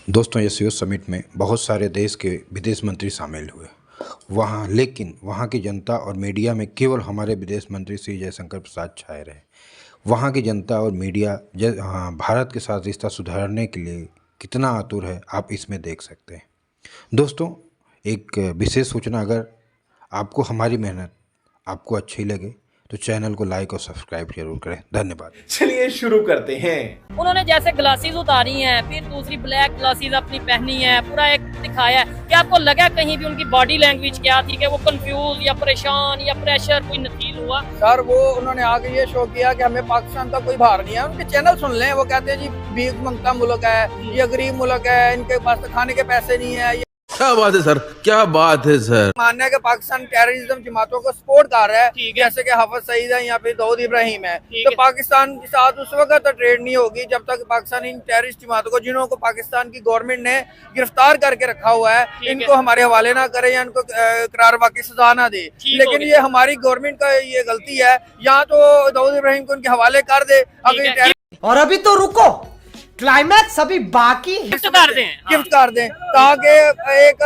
दोस्तों, SCO summit में बहुत सारे देश के विदेश मंत्री शामिल हुए। लेकिन वहाँ की जनता और मीडिया में केवल हमारे विदेश मंत्री श्री जयशंकर प्रसाद छाए रहे। वहाँ की जनता और मीडिया भारत के साथ रिश्ता सुधारने के लिए कितना आतुर है, आप इसमें देख सकते हैं। दोस्तों, एक विशेष सूचना, अगर आपको हमारी मेहनत आपको अच्छी लगे तो चैनल को लाइक और सब्सक्राइब जरूर करें। धन्यवाद। चलिए शुरू करते हैं। उन्होंने जैसे ग्लासेस उतारी हैं, फिर दूसरी ब्लैक ग्लासेस अपनी पहनी है, पूरा एक दिखाया है कि आपको लगा कहीं भी उनकी बॉडी लैंग्वेज क्या थी कि वो कंफ्यूज या परेशान या प्रेशर कोई नफील हुआ? सर, वो उन्होंने आगे ये शो किया कि हमें पाकिस्तान का कोई भार नहीं है। उनके चैनल सुन लें, वो कहते हैं जी भीख मंगता मुल्क है, ये गरीब मुल्क है, इनके पास तो खाने के पैसे नहीं है। क्या बात है सर, क्या बात है सर। मानना है कि पाकिस्तान टेररिज्म जमातों को सपोर्ट कर रहा है, जैसे कि हाफिज सईद है या फिर दाऊद इब्राहिम है। तो पाकिस्तान के साथ उस वक्त तो ट्रेड नहीं होगी जब तक पाकिस्तान इन टेररिस्ट जमातों को, जिन्होंने पाकिस्तान की गवर्नमेंट ने गिरफ्तार करके रखा हुआ है, इनको हमारे हवाले ना करे या इनको करार वाकई सजा ना दे। लेकिन ये हमारी गवर्नमेंट का ये गलती है, या तो दाऊद इब्राहिम को उनके हवाले कर दे। और अभी तो रुको, क्लाइमैक्स अभी बाकी है। गिफ्ट कर दें ताकि एक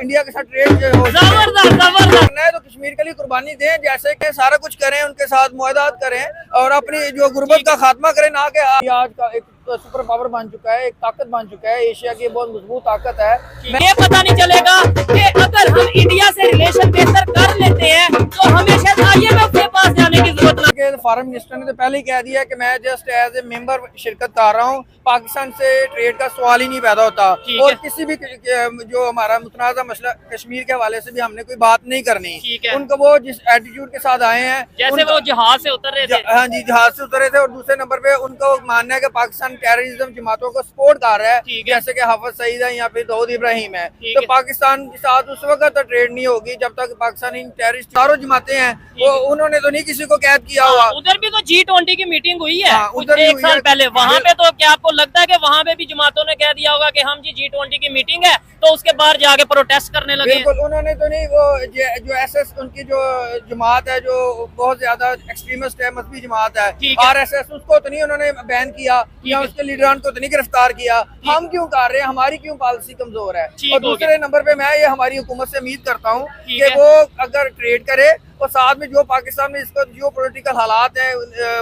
इंडिया के साथ ट्रेड हो है तो कश्मीर के लिए कुर्बानी दें, जैसे कि सारा कुछ करें, उनके साथ मुआहदात करें और अपनी जो गुर्बत का खात्मा करें। ना कि आज का एक सुपर पावर बन चुका है, एक ताकत बन चुका है, एशिया की बहुत मजबूत ताकत है। ये पता नहीं चलेगा कि अगर हम इंडिया से रिलेशन बेहतर कर लेते हैं तो हमें शायद IMF के पास जाने की जरूरत नहीं। फॉरेन मिनिस्टर ने तो पहले ही कह दिया कि मैं जस्ट एज ए मेंबर शिरकत कर रहा हूँ, पाकिस्तान से ट्रेड का सवाल ही नहीं पैदा होता। और किसी भी जो हमारा मुतनाज़ा मसला कश्मीर के हवाले से भी हमने कोई बात नहीं करनी। उनको वो जिस एटीट्यूड के साथ आए हैं, जैसे वो जहाज से उतर रहे थे। हाँ जी, जहाज से उतरे थे। और दूसरे नंबर पे उनको मानना है कि पाकिस्तान टेररिज्म जमातों को सपोर्ट कर रहा है, जैसे कि हाफिज सईद है या फिर दाऊद इब्राहिम है। तो पाकिस्तान के साथ उस वक्त तो ट्रेड नहीं होगी जब तक पाकिस्तान इन टेररिस्ट चारों जमाते हैं, वो उन्होंने तो नहीं किसी को कैद किया हुआ। उधर भी तो G20 की मीटिंग हुई है उधर एक साल पहले, वहाँ पे तो क्या आपको लगता है कि वहाँ पे भी जमातों ने कह दिया होगा कि हम जी G20 की मीटिंग है, तो उसके बाहर जाके प्रोटेस्ट करने लगे? बिल्कुल, उन्होंने तो नहीं। वो जो SS उनकी जो जमात है, जो बहुत ज्यादा एक्सट्रीमिस्ट है, मजहबी जमात है, RSS, उसको तो नहीं उन्होंने बैन किया या उसके लीडरान को तो नहीं गिरफ्तार किया। हम क्यों कर रहे हैं? हमारी क्यों पॉलिसी कमजोर है? और दूसरे नंबर पे मैं ये हमारी हुकूमत से उम्मीद करता हूँ कि वो अगर ट्रेड करे और साथ में जो पाकिस्तान में इसका जो पॉलिटिकल हालात है,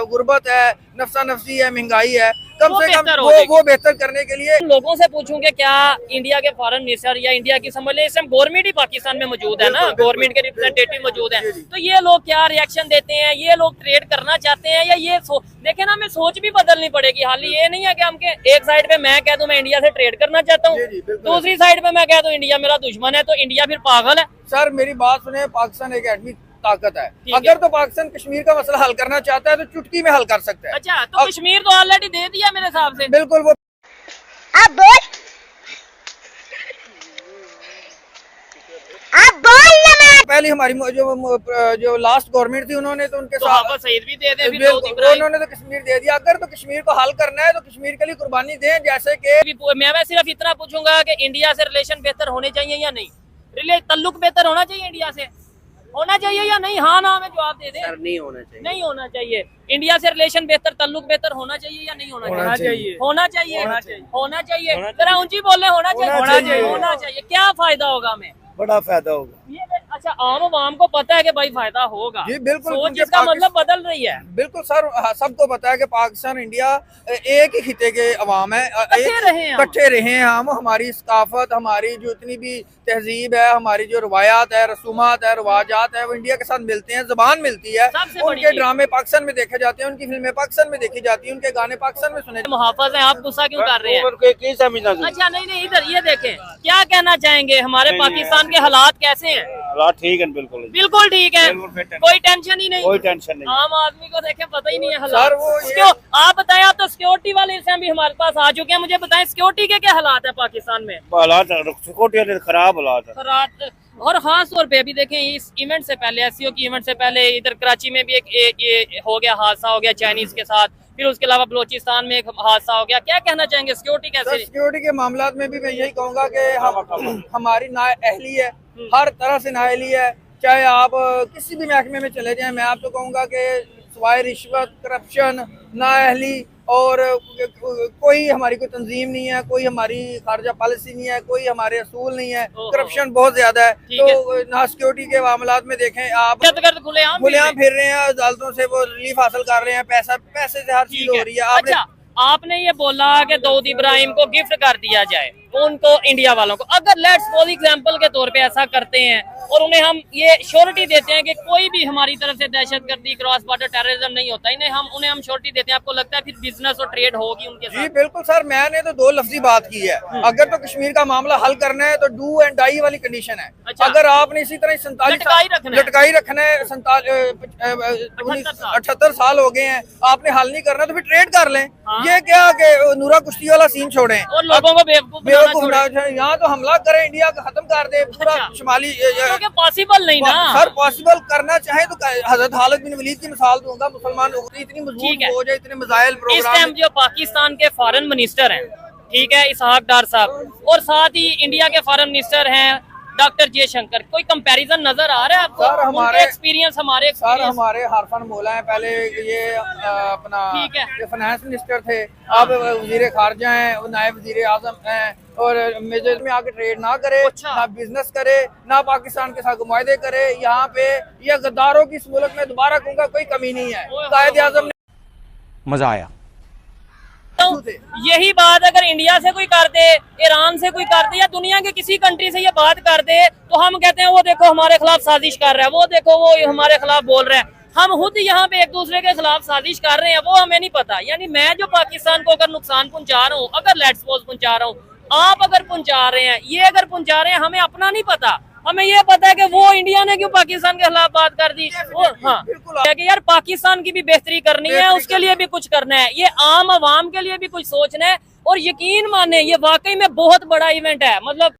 गुर्बत है, नफसा नफसी है, महंगाई है, कम से कम वो बेहतर करने के लिए लोगों से पूछूंगे क्या इंडिया के फॉरेन मिनिस्टर या इंडिया की समझ ले, इस टाइम गवर्नमेंट ही पाकिस्तान में मौजूद है ना, गवर्नमेंट के रिप्रेजेंटेटिव मौजूद है, तो ये लोग क्या रिएक्शन देते हैं? ये लोग ट्रेड करना चाहते हैं या ये देखे ना, हमें सोच भी बदलनी पड़ेगी। हाल ये नहीं है कि हम एक साइड पे मैं कह दूं मैं इंडिया से ट्रेड करना चाहता हूँ, दूसरी साइड पे मैं कह दूं इंडिया मेरा दुश्मन है, तो इंडिया फिर पागल है। सर, मेरी बात सुने, पाकिस्तान एक एटमी ताकत है। अगर तो पाकिस्तान कश्मीर का मसला हल करना चाहता है तो चुटकी में हल कर सकता है। अच्छा, तो कश्मीर तो ऑलरेडी दे दिया मेरे हिसाब से। बिल्कुल। वो अब बोल पहले हमारी जो लास्ट गवर्नमेंट थी, उन्होंने तो उनके साथ सईद भी दे दे, उन्होंने तो कश्मीर दे दिया। अगर तो कश्मीर को हल करना है तो कश्मीर के लिए कुर्बानी दें। जैसे कि मैं सिर्फ इतना पूछूंगा कि इंडिया से रिलेशन बेहतर होने चाहिए या नहीं? तल्लुक बेहतर होना चाहिए इंडिया से, होना चाहिए या नहीं? हाँ ना में जवाब दे दे। सर, नहीं होना चाहिए। नहीं होना चाहिए। इंडिया से रिलेशन बेहतर, तल्लुक बेहतर होना चाहिए या नहीं होना चाहिए? होना चाहिए। होना चाहिए। जरा ऊंची बोल रहे, होना चाहिए। क्या फायदा होगा हमें? बड़ा फायदा होगा। ये अच्छा, आम आवाम को पता है कि भाई फायदा होगा। जी बिल्कुल, सोच इसका मतलब बदल रही है। बिल्कुल सर, सबको पता है कि पाकिस्तान इंडिया एक ही खिते के अवाम है, इकट्ठे रहे हैं हम। हमारी सकाफत, हमारी जो इतनी भी तहजीब है, हमारी जो रवायात है, रसूमात है, रवाजात है, वो इंडिया के साथ मिलते हैं, जबान मिलती है। उनके ड्रामे पाकिस्तान में देखे जाते हैं, उनकी फिल्में पाकिस्तान में देखी जाती है, उनके गाने पाकिस्तान में सुने। मुहाफिज है, आप गुस्सा क्यों कर रहे हैं? अच्छा नहीं, इधर ये देखें, क्या कहना चाहेंगे? हमारे पाकिस्तान के हालात कैसे हैं? हालात ठीक है, बिल्कुल ठीक है, कोई टेंशन ही नहीं, कोई टेंशन नहीं। आम आदमी को देखें पता ही नहीं है हालात। क्यों आप बताएं, आप तो सिक्योरिटी वाले इस टाइम भी हमारे पास आ चुके हैं, मुझे बताएं सिक्योरिटी के क्या हालात है पाकिस्तान में? हालात सिक्योरिटी खराब हालात है। और खास तौर पे अभी देखें, इस इवेंट से पहले, एससीओ की इवेंट से पहले इधर कराची में भी एक हो गया, हादसा हो गया चाइनीज के साथ, फिर उसके अलावा बलोचिस्तान में एक हादसा हो गया। क्या कहना चाहेंगे सिक्योरिटी कैसे? सिक्योरिटी के मामला में भी मैं यही कहूँगा कि हमारी नाअहली है, हर तरह से नाअहली है। चाहे आप किसी भी महकमे में चले जाएं, मैं आपको कहूँगा कि सवाए रिश्वत, करप्शन, नाअहली और कोई हमारी कोई तंजीम नहीं है, कोई हमारी खारजा पॉलिसी नहीं है, कोई हमारे असूल नहीं है, करप्शन बहुत ज्यादा है। तो ना सिक्योरिटी के मामलात में देखें आप खुलेआम फिर रहे हैं, अदालतों से वो रिलीफ हासिल कर रहे हैं, पैसे से हर चीज हो रही है। अच्छा, आपने ये बोला कि दाऊद इब्राहिम को गिफ्ट कर दिया जाए, उनको इंडिया वालों को, अगर लेट्स फॉर एग्जांपल के तौर पे ऐसा करते हैं और उन्हें हम ये श्योरिटी देते हैं कि कोई भी हमारी तरफ से दहशतगर्दी क्रॉस बॉर्डर टेररिज्म नहीं होता, उन्हें हम श्योरिटी देते हैं, आपको लगता है फिर बिजनेस और ट्रेड होगी उनके साथ? जी बिल्कुल सर, मैंने तो 2 लफ्जी बात की है। अगर तो कश्मीर का मामला हल करना है तो डू एंड डाई वाली कंडीशन है। अच्छा। अगर आपने इसी तरह 47 लटकाई रखना है, 78 साल हो गए हैं, आपने हल नहीं करना तो फिर ट्रेड कर लें। ये क्या कि नूरा कुश्ती वाला सीन छोड़ें और लोगों को बेवकूफ यहाँ तो हमला करें, इंडिया को खत्म कर दे पूरा। शुमाली पॉसिबल नहीं ना सर, पॉसिबल करना चाहे तो हजरत खालिद बिन वलीद की मिसाल दूंगा। मुसलमान इतनी मजबूत हो जाए, इतने मिसाइल प्रोग्राम। इस टाइम जो पाकिस्तान के फॉरेन मिनिस्टर हैं, ठीक है, इसहाक डार साहब, और साथ ही इंडिया के फॉरेन मिनिस्टर हैं डॉक्टर जयशंकर, कोई कंपैरिजन नजर आ रहा है आपको? सर हमारे एक्सपीरियंस हमारे हारफान मौला है, पहले ये अपना ठीक है, ये फाइनेंस मिनिस्टर थे, अब वजीर खारजा हैं, नायब वजीर आजम हैं, और मेजर में आके ट्रेड ना करे, ना बिजनेस करे, ना पाकिस्तान के साथ मुआहदे करे। यहाँ पे ये गद्दारों की इस मुल्क में दोबारा कहूँगा कोई कमी नहीं है। कायद आजम ने मजा आया। यही बात अगर इंडिया से कोई कर दे, ईरान से कोई कर दे, या दुनिया के किसी कंट्री से ये बात कर दे, तो हम कहते हैं वो देखो हमारे खिलाफ साजिश कर रहा है, वो देखो वो हमारे खिलाफ बोल रहे हैं। हम खुद यहाँ पे एक दूसरे के खिलाफ साजिश कर रहे हैं, वो हमें नहीं पता। यानी मैं जो पाकिस्तान को अगर नुकसान पहुंचा रहा हूँ, अगर लेट्स सपोज पहुंचा रहा हूँ, आप अगर पहुंचा रहे हैं, ये अगर पहुंचा रहे हैं, हमें अपना नहीं पता। हमें ये पता है कि वो इंडिया ने क्यों पाकिस्तान के खिलाफ बात कर दी। हाँ, कि यार पाकिस्तान की भी बेहतरी करनी है, उसके लिए भी कुछ करना है, ये आम आवाम के लिए भी कुछ सोचना है। और यकीन माने ये वाकई में बहुत बड़ा इवेंट है, मतलब